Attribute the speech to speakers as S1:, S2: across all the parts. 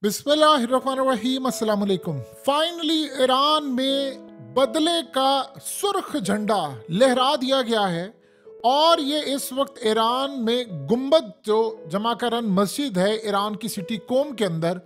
S1: बिस्मिल्लाहिर्रहमानिर्रहीम, अस्सलाम वालेकुम। फाइनली ईरान में बदले का सुर्ख झंडा लहरा दिया गया है और ये इस वक्त ईरान में गुम्बद जो जमाकरन मस्जिद है ईरान की सिटी कोम के अंदर,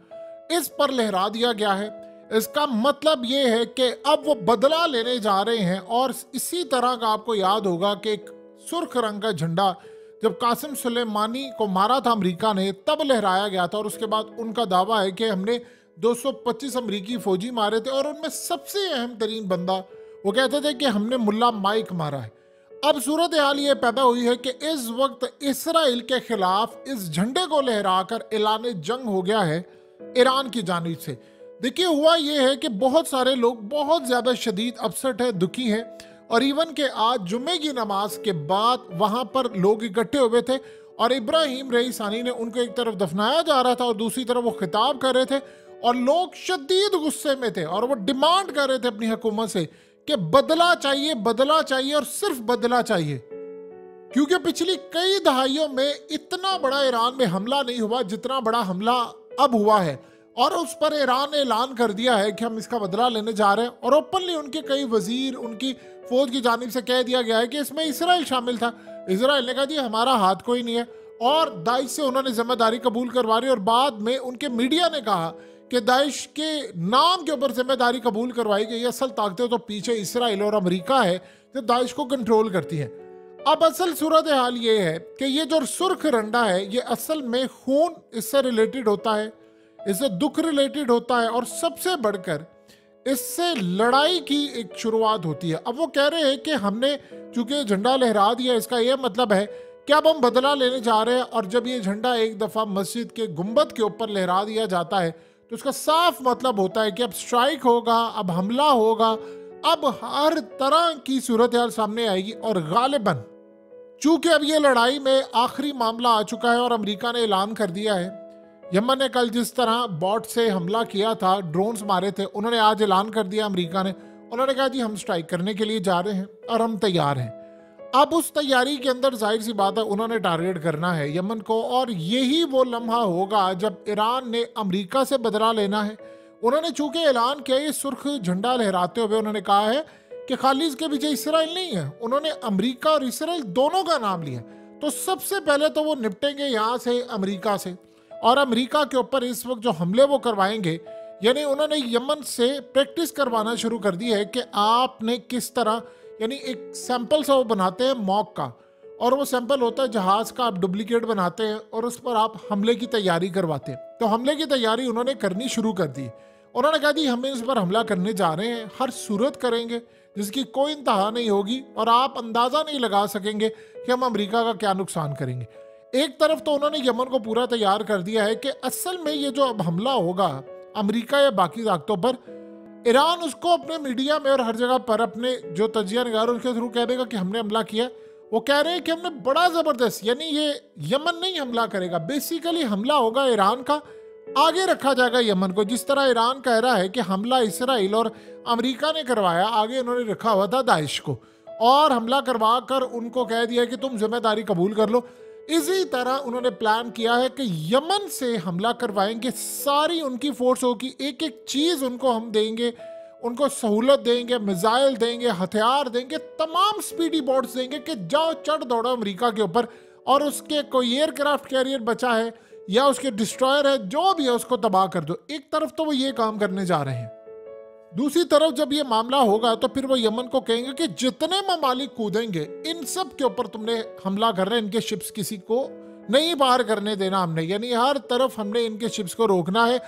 S1: इस पर लहरा दिया गया है। इसका मतलब ये है कि अब वो बदला लेने जा रहे हैं और इसी तरह का आपको याद होगा कि एक सुर्ख रंग का झंडा जब कासिम सुलेमानी को मारा था अमेरिका ने, तब लहराया गया था और उसके बाद उनका दावा है कि हमने 225 अमेरिकी फौजी मारे थे और उनमें सबसे अहम तरीन बंदा वो कहते थे कि हमने मुल्ला माइक मारा है। अब सूरत हाल ये पैदा हुई है कि इस वक्त इसराइल के खिलाफ इस झंडे को लहराकर ऐलान जंग हो गया है ईरान की जानिब से। देखिए, हुआ ये है कि बहुत सारे लोग बहुत ज़्यादा शदीद अपसेट है, दुखी है और इवन के आज जुम्मे की नमाज के बाद वहां पर लोग इकट्ठे हुए थे और इब्राहिम रईसानी ने उनको एक तरफ दफनाया जा रहा था और दूसरी तरफ वो खिताब कर रहे थे और लोग शदीद गुस्से में थे और वो डिमांड कर रहे थे अपनी हुकूमत से कि बदला चाहिए और सिर्फ बदला चाहिए, क्योंकि पिछली कई दहाइयों में इतना बड़ा ईरान में हमला नहीं हुआ जितना बड़ा हमला अब हुआ है और उस पर ईरान ने ऐलान कर दिया है कि हम इसका बदला लेने जा रहे हैं और ओपनली उनके कई वजीर, उनकी फौज की जानिब से कह दिया गया है कि इसमें इसराइल शामिल था। इसराइल ने कहा जी हमारा हाथ कोई नहीं है और दाइश से उन्होंने जिम्मेदारी कबूल करवा ली और बाद में उनके मीडिया ने कहा कि दाइश के नाम के ऊपर जिम्मेदारी कबूल करवाई गई। असल ताकतें तो पीछे इसराइल और अमेरिका है जो दाइश को कंट्रोल करती है। अब असल सूरत हाल ये है कि ये जो सुर्ख रंडा है ये असल में खून इससे रिलेटेड होता है, इससे दुख रिलेटेड होता है और सबसे बढ़कर इससे लड़ाई की एक शुरुआत होती है। अब वो कह रहे हैं कि हमने चूंकि झंडा लहरा दिया, इसका यह मतलब है कि अब हम बदला लेने जा रहे हैं और जब ये झंडा एक दफ़ा मस्जिद के गुंबद के ऊपर लहरा दिया जाता है तो उसका साफ मतलब होता है कि अब स्ट्राइक होगा, अब हमला होगा, अब हर तरह की सूरत हाल सामने आएगी और गालिबन चूंकि अब ये लड़ाई में आखिरी मामला आ चुका है और अमेरिका ने ऐलान कर दिया है। यमन ने कल जिस तरह बॉट से हमला किया था, ड्रोन्स मारे थे, उन्होंने आज ऐलान कर दिया अमेरिका ने, उन्होंने कहा जी हम स्ट्राइक करने के लिए जा रहे हैं और हम तैयार हैं। अब उस तैयारी के अंदर जाहिर सी बात है उन्होंने टारगेट करना है यमन को और यही वो लम्हा होगा जब ईरान ने अमेरिका से बदला लेना है। उन्होंने चूंकि ऐलान किया, ये सुर्ख झंडा लहराते हुए उन्होंने कहा है कि खाली इसके पीछे इसराइल नहीं है, उन्होंने अमेरिका और इसराइल दोनों का नाम लिया। तो सबसे पहले तो वो निपटेंगे यहाँ से अमेरिका से और अमेरिका के ऊपर इस वक्त जो हमले वो करवाएंगे, यानी उन्होंने यमन से प्रैक्टिस करवाना शुरू कर दी है कि आपने किस तरह, यानी एक सैंपल से वो बनाते हैं मॉक का और वो सैंपल होता है जहाज़ का, आप डुप्लीकेट बनाते हैं और उस पर आप हमले की तैयारी करवाते हैं। तो हमले की तैयारी उन्होंने करनी शुरू कर दी। उन्होंने कहा दी हम इस पर हमला करने जा रहे हैं, हर सूरत करेंगे जिसकी कोई इंतहा नहीं होगी और आप अंदाज़ा नहीं लगा सकेंगे कि हम अमेरिका का क्या नुकसान करेंगे। एक तरफ तो उन्होंने यमन को पूरा तैयार कर दिया है कि असल में ये जो अब हमला होगा अमेरिका या बाकी ताकतों पर, ईरान उसको अपने मीडिया में और हर जगह पर अपने जो तजिया निगार उनके थ्रू कह देगा कि हमने हमला किया। वो कह रहे हैं कि हमने बड़ा ज़बरदस्त, यानी ये यमन नहीं हमला करेगा, बेसिकली हमला होगा ईरान का, आगे रखा जाएगा यमन को। जिस तरह ईरान कह रहा है कि हमला इसराइल और अमेरिका ने करवाया, आगे उन्होंने रखा हुआ था दाइश को और हमला करवा कर उनको कह दिया कि तुम जिम्मेदारी कबूल कर लो। इसी तरह उन्होंने प्लान किया है कि यमन से हमला करवाएंगे, सारी उनकी फोर्स होगी, एक एक चीज़ उनको हम देंगे, उनको सहूलत देंगे, मिसाइल देंगे, हथियार देंगे, तमाम स्पीडी बोट्स देंगे कि जाओ चढ़ दौड़ो अमेरिका के ऊपर और उसके कोई एयरक्राफ्ट कैरियर बचा है या उसके डिस्ट्रॉयर है, जो भी है उसको तबाह कर दो। एक तरफ तो वो ये काम करने जा रहे हैं, दूसरी तरफ जब ये मामला होगा तो फिर वो यमन को कहेंगे कि जितने ममालिक कूदेंगे इन सब के ऊपर तुमने हमला कर रहे हैं, इनके शिप्स किसी को नहीं पार करने देना हमने, यानी हर तरफ हमने इनके शिप्स को रोकना है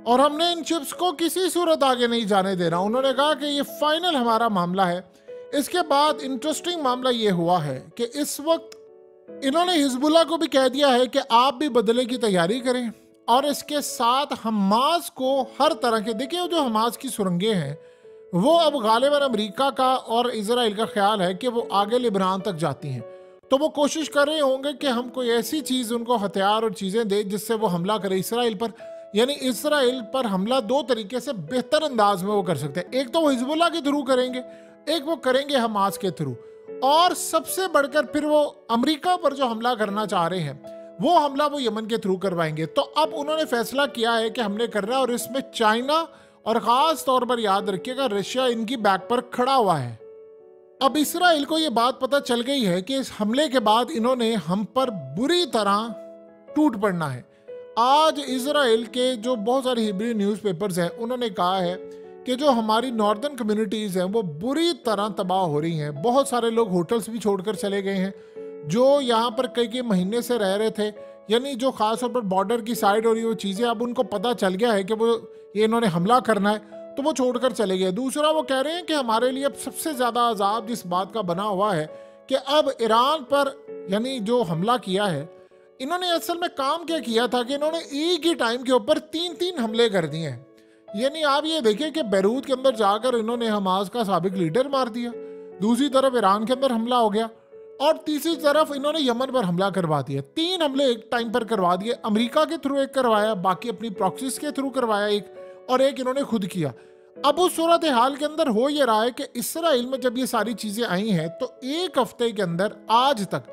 S1: और हमने इन शिप्स को किसी सूरत आगे नहीं जाने देना। उन्होंने कहा कि ये फाइनल हमारा मामला है। इसके बाद इंटरेस्टिंग मामला ये हुआ है कि इस वक्त इन्होंने हिजबुल्लाह को भी कह दिया है कि आप भी बदले की तैयारी करें और इसके साथ हमास को हर तरह के, देखिए जो हमास की सुरंगें हैं वो अब गालिबन अमेरिका का और इजराइल का ख्याल है कि वो आगे लिबनान तक जाती हैं, तो वो कोशिश कर रहे होंगे कि हम कोई ऐसी चीज़ उनको हथियार और चीज़ें दें जिससे वो हमला करे इसराइल पर। यानी इसराइल पर हमला दो तरीके से बेहतर अंदाज में वो कर सकते हैं, एक तो वो हिजबुल्लाह के थ्रू करेंगे, एक वो करेंगे हमास के थ्रू और सबसे बढ़कर फिर वो अमेरिका पर जो हमला करना चाह रहे हैं वो हमला वो यमन के थ्रू करवाएंगे। तो अब उन्होंने फैसला किया है कि हमले कर रहा है, और इसमें चाइना और खास तौर पर याद रखिएगा रशिया इनकी बैक पर खड़ा हुआ है। अब इसराइल को ये बात पता चल गई है कि इस हमले के बाद इन्होंने हम पर बुरी तरह टूट पड़ना है। आज इसराइल के जो बहुत सारे हिब्रू न्यूज़पेपर्स हैं उन्होंने कहा है कि जो हमारी नॉर्दर्न कम्युनिटीज़ हैं वो बुरी तरह तबाह हो रही हैं। बहुत सारे लोग होटल्स भी छोड़कर चले गए हैं जो यहाँ पर कई कई महीने से रह रहे थे, यानी जो खास तौर पर बॉर्डर की साइड और ये वो चीज़ें, अब उनको पता चल गया है कि वो ये इन्होंने हमला करना है तो वो छोड़कर चले गए। दूसरा वो कह रहे हैं कि हमारे लिए अब सबसे ज़्यादा अजाब जिस बात का बना हुआ है कि अब ईरान पर यानी जो हमला किया है, इन्होंने असल में काम क्या किया था कि इन्होंने एक ही टाइम के ऊपर 3-3 हमले कर दिए हैं। यानी आप ये देखिए कि बैरूत के अंदर जाकर इन्होंने हमास का साबिक लीडर मार दिया, दूसरी तरफ ईरान के अंदर हमला हो गया, और तीसरी तरफ इन्होंने यमन पर हमला करवा दिया। 3 हमले एक टाइम पर करवा दिए। अमेरिका के थ्रू एक करवाया, बाकी अपनी प्रॉक्सीज के थ्रू करवाया एक, और एक इन्होंने खुद किया। अब उस सूरत हाल के अंदर हो ये रहा है कि इसराइल में जब ये सारी चीजें आई हैं तो एक हफ्ते के अंदर आज तक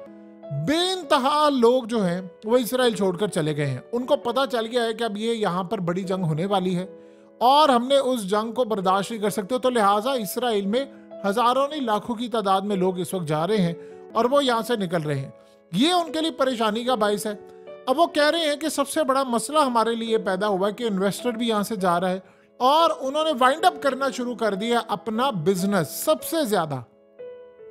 S1: बेइंतहा लोग जो हैं वो इसराइल छोड़कर चले गए हैं। उनको पता चल गया है कि अब ये यहाँ पर बड़ी जंग होने वाली है और हमने उस जंग को बर्दाश्त नहीं कर सकते, तो लिहाजा इसराइल में हजारों नहीं लाखों की तादाद में लोग इस वक्त जा रहे हैं और वो यहाँ से निकल रहे हैं। ये उनके लिए परेशानी का बायस है। अब वो कह रहे हैं कि सबसे बड़ा मसला हमारे लिए पैदा हुआ है कि इन्वेस्टर भी यहाँ से जा रहा है और उन्होंने वाइंड अप करना शुरू कर दिया अपना बिजनेस। सबसे ज्यादा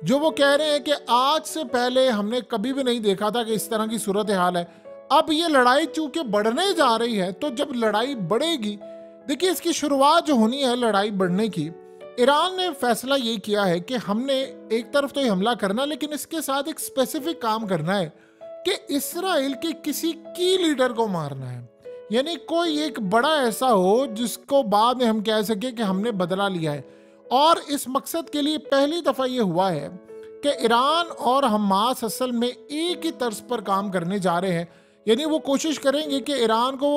S1: जो वो कह रहे हैं कि आज से पहले हमने कभी भी नहीं देखा था कि इस तरह की सूरत हाल है। अब ये लड़ाई चूंकि बढ़ने जा रही है, तो जब लड़ाई बढ़ेगी, देखिए इसकी शुरुआत जो होनी है लड़ाई बढ़ने की, ईरान ने फैसला ये किया है कि हमने एक तरफ तो ये हमला करना, लेकिन इसके साथ एक स्पेसिफिक काम करना है कि इसराइल के किसी की लीडर को मारना है। यानी कोई एक बड़ा ऐसा हो जिसको बाद में हम कह सके कि हमने बदला लिया है। और इस मकसद के लिए पहली दफा ये हुआ है कि ईरान और हमास असल में एक ही तर्ज पर काम करने जा रहे हैं। यानी वो कोशिश करेंगे कि ईरान को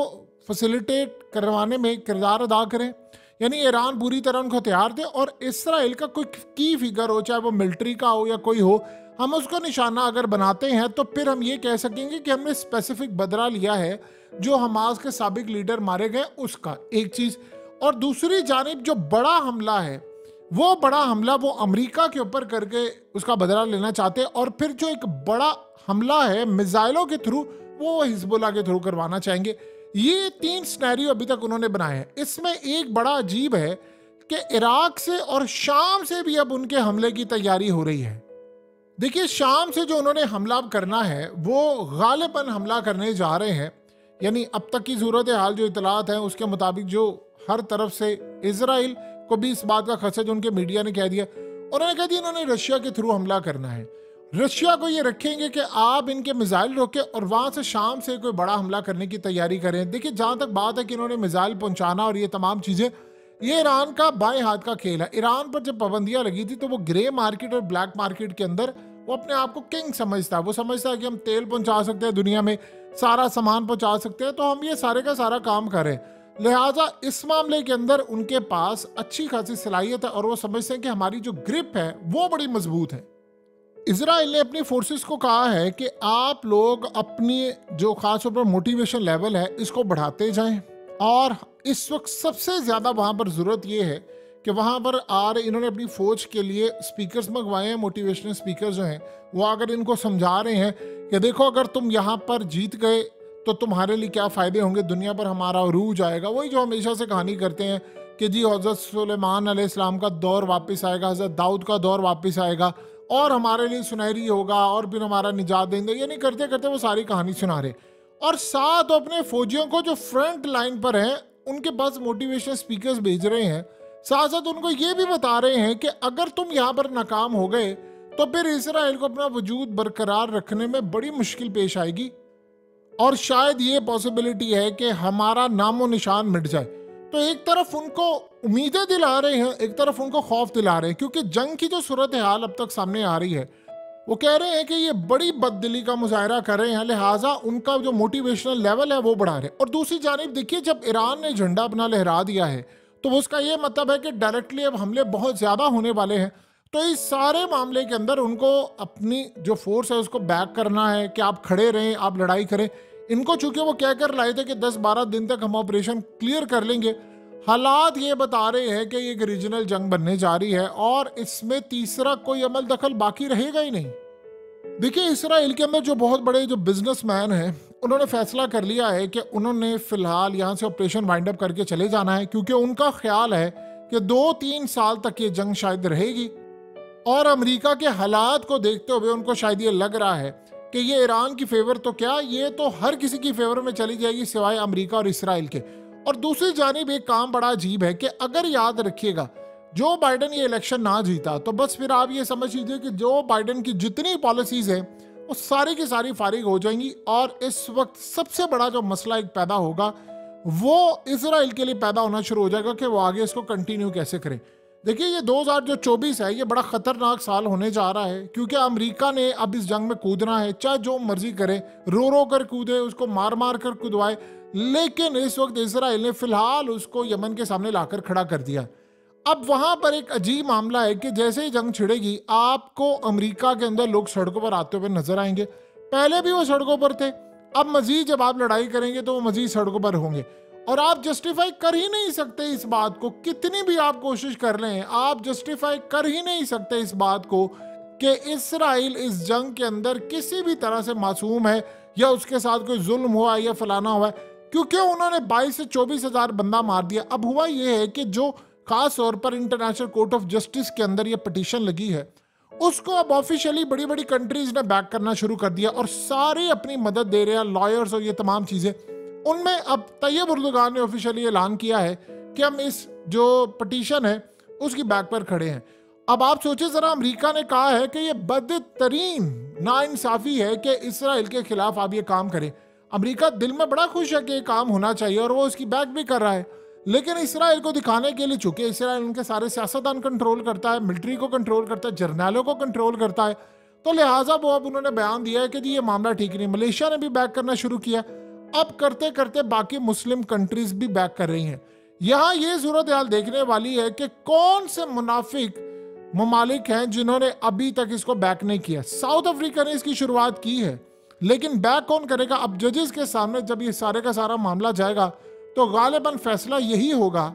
S1: फैसिलिटेट करवाने में किरदार अदा करें, यानी ईरान पूरी तरह उनको हथियार दे और इसराइल का कोई की फिगर हो, चाहे वो मिलिट्री का हो या कोई हो, हम उसको निशाना अगर बनाते हैं तो फिर हम ये कह सकेंगे कि हमने स्पेसिफिक बदला लिया है जो हमास के साबिक लीडर मारे गए उसका, एक चीज। और दूसरी जानिब जो बड़ा हमला है, वो बड़ा हमला वो अमेरिका के ऊपर करके उसका बदला लेना चाहते हैं, और फिर जो एक बड़ा हमला है मिसाइलों के थ्रू, वो हिजबुल्लाह के थ्रू करवाना चाहेंगे। ये 3 सिनेरियो अभी तक उन्होंने बनाए हैं। इसमें एक बड़ा अजीब है कि इराक से और शाम से भी अब उनके हमले की तैयारी हो रही है। देखिए शाम से जो उन्होंने हमला करना है वो गालिबन हमला करने जा रहे हैं। यानी अब तक की सूरत हाल जो इतलात है उसके मुताबिक जो हर तरफ से इजराइल को भी इस बात का खदशा जो उनके मीडिया ने कह दिया, उन्होंने कह दिया इन्होंने रशिया के थ्रू हमला करना है। रशिया को ये रखेंगे कि आप इनके मिसाइल रोके और वहां से शाम से कोई बड़ा हमला करने की तैयारी करें। देखिए जहां तक बात है कि इन्होंने मिसाइल पहुंचाना और ये तमाम चीजें, ये ईरान का बाएं हाथ का खेल है। ईरान पर जब पाबंदियां लगी थी तो वो ग्रे मार्केट और ब्लैक मार्केट के अंदर वो अपने आप को किंग समझता है। वो समझता है कि हम तेल पहुंचा सकते हैं, दुनिया में सारा सामान पहुंचा सकते हैं, तो हम ये सारे का सारा काम करें। लिहाजा इस मामले के अंदर उनके पास अच्छी खासी सलाहियत है और वो समझते हैं कि हमारी जो ग्रिप है वो बड़ी मजबूत है। इजराइल ने अपनी फोर्सेस को कहा है कि आप लोग अपनी जो खास तौर पर मोटिवेशन लेवल है इसको बढ़ाते जाएं, और इस वक्त सबसे ज़्यादा वहाँ पर ज़रूरत ये है कि वहाँ पर इन्होंने अपनी फ़ौज के लिए स्पीकर्स मंगवाए हैं, मोटिवेशनल स्पीकर्स जो हैं वो आकर इनको समझा रहे हैं कि देखो अगर तुम यहाँ पर जीत गए तो तुम्हारे लिए क्या फ़ायदे होंगे, दुनिया पर हमारा अरूज आएगा। वही जो हमेशा से कहानी करते हैं कि जी हज़रत सुलेमान अलैहिस्सलाम का दौर वापस आएगा, हज़रत दाऊद का दौर वापस आएगा और हमारे लिए सुनहरी होगा और फिर हमारा निजात देंगे। ये नहीं करते करते वो सारी कहानी सुना रहे, और साथ अपने फौजियों को जो फ्रंट लाइन पर हैं उनके पास मोटिवेशनल स्पीकर्स भेज रहे हैं। साथ साथ उनको ये भी बता रहे हैं कि अगर तुम यहाँ पर नाकाम हो गए तो फिर इसराइल को अपना वजूद बरकरार रखने में बड़ी मुश्किल पेश आएगी, और शायद ये पॉसिबिलिटी है कि हमारा नामो निशान मिट जाए। तो एक तरफ उनको उम्मीदें दिला रहे हैं, एक तरफ उनको खौफ दिला रहे हैं, क्योंकि जंग की जो सूरत हाल अब तक सामने आ रही है वो कह रहे हैं कि ये बड़ी बददिली का मुजाहरा कर रहे हैं, लिहाजा उनका जो मोटिवेशनल लेवल है वो बढ़ा रहे हैं। और दूसरी जानिब देखिए जब ईरान ने झंडा अपना लहरा दिया है तो उसका ये मतलब है कि डायरेक्टली अब हमले बहुत ज़्यादा होने वाले हैं। तो इस सारे मामले के अंदर उनको अपनी जो फोर्स है उसको बैक करना है कि आप खड़े रहें, आप लड़ाई करें। इनको चूंकि वो कह कर लाए थे कि 10-12 दिन तक हम ऑपरेशन क्लियर कर लेंगे, हालात ये बता रहे हैं कि ये एक रीजनल जंग बनने जा रही है और इसमें तीसरा कोई अमल दखल बाकी रहेगा ही नहीं। देखिए, इसराइल के अंदर जो बहुत बड़े जो बिजनेसमैन हैं, उन्होंने फैसला कर लिया है कि उन्होंने फिलहाल यहाँ से ऑपरेशन वाइंड अप करके चले जाना है, क्योंकि उनका ख्याल है कि 2-3 साल तक ये जंग शायद रहेगी। और अमेरिका के हालात को देखते हुए उनको शायद ये लग रहा है कि ये ईरान की फेवर तो क्या, ये तो हर किसी की फेवर में चली जाएगी सिवाय अमेरिका और इसराइल के। और दूसरी जानिब एक काम बड़ा अजीब है कि अगर याद रखिएगा, जो बाइडन ये इलेक्शन ना जीता तो बस फिर आप ये समझ लीजिए कि जो बाइडन की जितनी पॉलिसीज हैं वो सारी की सारी फारिग हो जाएंगी। और इस वक्त सबसे बड़ा जो मसला एक पैदा होगा वो इसराइल के लिए पैदा होना शुरू हो जाएगा कि वो आगे इसको कंटिन्यू कैसे करें। देखिए, ये 2024 है, ये बड़ा खतरनाक साल होने जा रहा है, क्योंकि अमेरिका ने अब इस जंग में कूदना है, चाहे जो मर्जी करे, रो रो कर कूदे, उसको मार मार कर कूदवाए। लेकिन इस वक्त इसराइल ने फिलहाल उसको यमन के सामने लाकर खड़ा कर दिया। अब वहां पर एक अजीब मामला है कि जैसे ही जंग छिड़ेगी, आपको अमेरिका के अंदर लोग सड़कों पर आते हुए नजर आएंगे। पहले भी वो सड़कों पर थे, अब मजीद जब आप लड़ाई करेंगे तो वो मजीद सड़कों पर होंगे। और आप जस्टिफाई कर ही नहीं सकते इस बात को, कितनी भी आप कोशिश कर लें, आप जस्टिफाई कर ही नहीं सकते इस बात को कि इसराइल इस जंग के अंदर किसी भी तरह से मासूम है या उसके साथ कोई जुल्म हुआ या फलाना हुआ है, क्योंकि उन्होंने 22 से 24 हजार बंदा मार दिया। अब हुआ यह है कि जो खास तौर पर इंटरनेशनल कोर्ट ऑफ जस्टिस के अंदर ये पिटीशन लगी है, उसको अब ऑफिशियली बड़ी बड़ी कंट्रीज ने बैक करना शुरू कर दिया और सारे अपनी मदद दे रहे हैं, लॉयर्स और ये तमाम चीजें। उनमें अब तैयब उर्दुगान ने ऑफिशियली ऐलान किया है कि हम इस जो पिटीशन है उसकी बैक पर खड़े हैं। अब आप सोचिए जरा, अमेरिका ने कहा है कि ये बदतरीन नाइंसाफी है कि इसराइल के खिलाफ आप ये काम करें। अमेरिका दिल में बड़ा खुश है कि ये काम होना चाहिए और वो उसकी बैक भी कर रहा है, लेकिन इसराइल को दिखाने के लिए, चूंकि इसराइल उनके सारे सियासतदान कंट्रोल करता है, मिलिट्री को कंट्रोल करता है, जर्नैलों को कंट्रोल करता है, तो लिहाजा वो अब उन्होंने बयान दिया है कि जी ये मामला ठीक नहीं। मलेशिया ने भी बैक करना शुरू किया, अब करते करते बाकी मुस्लिम कंट्रीज भी बैक कर रही हैं। यहाँ ये सूरत हाल देखने वाली है कि कौन से मुनाफिक ममालिक हैं जिन्होंने अभी तक इसको बैक नहीं किया। साउथ अफ्रीका ने इसकी शुरुआत की है, लेकिन बैक कौन करेगा? अब जजेस के सामने जब ये सारे का सारा मामला जाएगा तो गालिबन फैसला यही होगा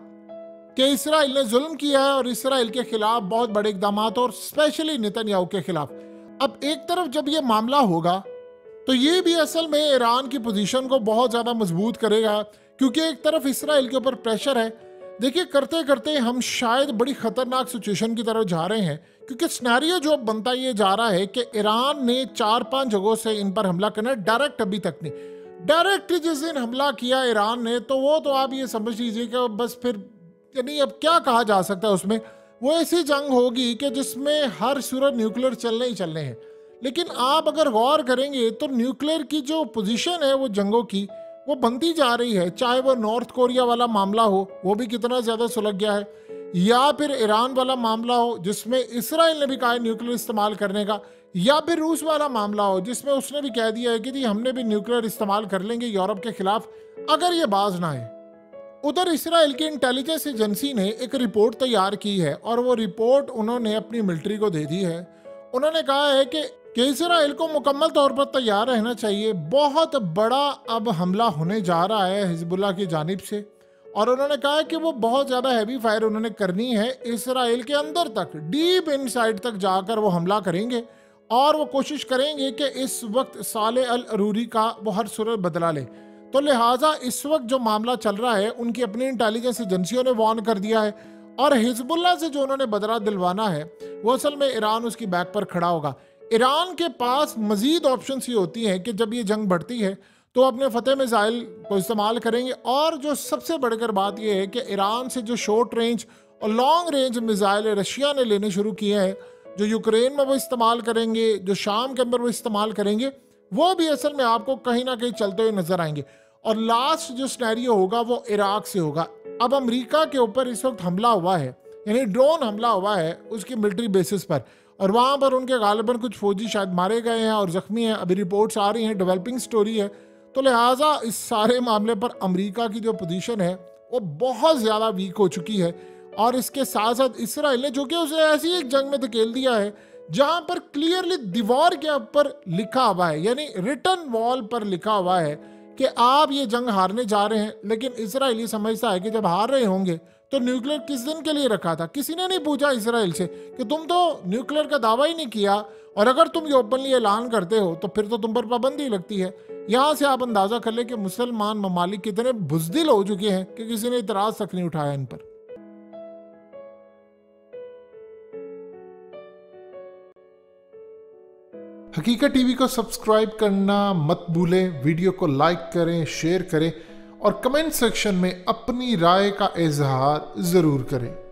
S1: कि इसराइल ने जुल्म किया है और इसराइल के खिलाफ बहुत बड़े इकदाम, और स्पेशली नेतन्याहू के खिलाफ। अब एक तरफ जब ये मामला होगा तो ये भी असल में ईरान की पोजीशन को बहुत ज़्यादा मजबूत करेगा, क्योंकि एक तरफ इसराइल के ऊपर प्रेशर है। देखिए, करते करते हम शायद बड़ी खतरनाक सिचुएशन की तरफ जा रहे हैं, क्योंकि सिनेरियो जो बनता ये जा रहा है कि ईरान ने 4-5 जगहों से इन पर हमला करना है, डायरेक्ट अभी तक नहीं। डायरेक्ट जिस दिन हमला किया ईरान ने, तो वो तो आप ये समझ लीजिए कि बस फिर यानी अब क्या कहा जा सकता है उसमें, वो ऐसी जंग होगी कि जिसमें हर सूरत न्यूक्लियर चलने ही चलने हैं। लेकिन आप अगर गौर करेंगे तो न्यूक्लियर की जो पोजीशन है वो जंगों की वो बनती जा रही है, चाहे वो नॉर्थ कोरिया वाला मामला हो, वो भी कितना ज़्यादा सुलझ गया है, या फिर ईरान वाला मामला हो जिसमें इसराइल ने भी कहा है न्यूक्लियर इस्तेमाल करने का, या फिर रूस वाला मामला हो जिसमें उसने भी कह दिया है कि जी हमने भी न्यूक्लियर इस्तेमाल कर लेंगे यूरोप के खिलाफ अगर ये बाज ना आए। उधर इसराइल की इंटेलिजेंस एजेंसी ने एक रिपोर्ट तैयार की है और वो रिपोर्ट उन्होंने अपनी मिलिट्री को दे दी है। उन्होंने कहा है कि इसराइल को मुकम्मल तौर पर तैयार रहना चाहिए, बहुत बड़ा अब हमला होने जा रहा है हिजबुल्लाह की जानिब से। और उन्होंने कहा कि वो बहुत ज़्यादा हैवी फायर उन्होंने करनी है, इसराइल के अंदर तक, डीप इनसाइड तक जाकर वो हमला करेंगे और वो कोशिश करेंगे कि इस वक्त सालेह अल अरूरी का वो हर सूरत बदला ले। तो लिहाजा इस वक्त जो मामला चल रहा है, उनकी अपनी इंटेलिजेंस एजेंसियों ने वार्न कर दिया है और हिजबुल्लाह से जो उन्होंने बदला दिलवाना है वो असल में ईरान उसकी बैक पर खड़ा होगा। ईरान के पास मजीद ऑप्शन ये होती हैं कि जब ये जंग बढ़ती है तो अपने फतेह मिसाइल को इस्तेमाल करेंगे, और जो सबसे बढ़कर बात यह है कि ईरान से जो शॉर्ट रेंज और लॉन्ग रेंज मिसाइल रशिया ने लेने शुरू किए हैं, जो यूक्रेन में वो इस्तेमाल करेंगे, जो शाम के अंदर वो इस्तेमाल करेंगे, वो भी असल में आपको कहीं ना कहीं चलते हुए नजर आएंगे। और लास्ट जो सिनेरियो होगा वो इराक से होगा। अब अमेरिका के ऊपर इस वक्त हमला हुआ है, यानी ड्रोन हमला हुआ है उसकी मिलिट्री बेसिस पर, और वहाँ पर उनके गालिबन कुछ फौजी शायद मारे गए हैं और जख्मी हैं, अभी रिपोर्ट्स आ रही हैं, डेवलपिंग स्टोरी है। तो लिहाजा इस सारे मामले पर अमेरिका की जो पोजीशन है वो बहुत ज़्यादा वीक हो चुकी है और इसके साथ साथ इसराइल ने, जो कि उसे ऐसी एक जंग में धकेल दिया है जहां पर क्लियरली दीवार के ऊपर लिखा हुआ है, यानी रिटन वॉल पर लिखा हुआ है कि आप ये जंग हारने जा रहे हैं। लेकिन इसराइल ये समझता है कि जब हार रहे होंगे तो न्यूक्लियर किस दिन के लिए रखा था। किसी ने नहीं पूछा इसराइल से कि तुम तो न्यूक्लियर का दावा ही नहीं किया, और अगर तुम ये ओपनली ऐलान करते हो तो फिर तो तुम पर पाबंदी लगती है। यहां से आप अंदाजा कर ले कि मुसलमान ममालिक कितने बुज़दिल हो चुके हैं कि किसी ने इतराज तक नहीं उठाया इन पर। हकीकत टीवी को सब्सक्राइब करना मत भूलें, वीडियो को लाइक करें, शेयर करें और कमेंट सेक्शन में अपनी राय का इजहार जरूर करें।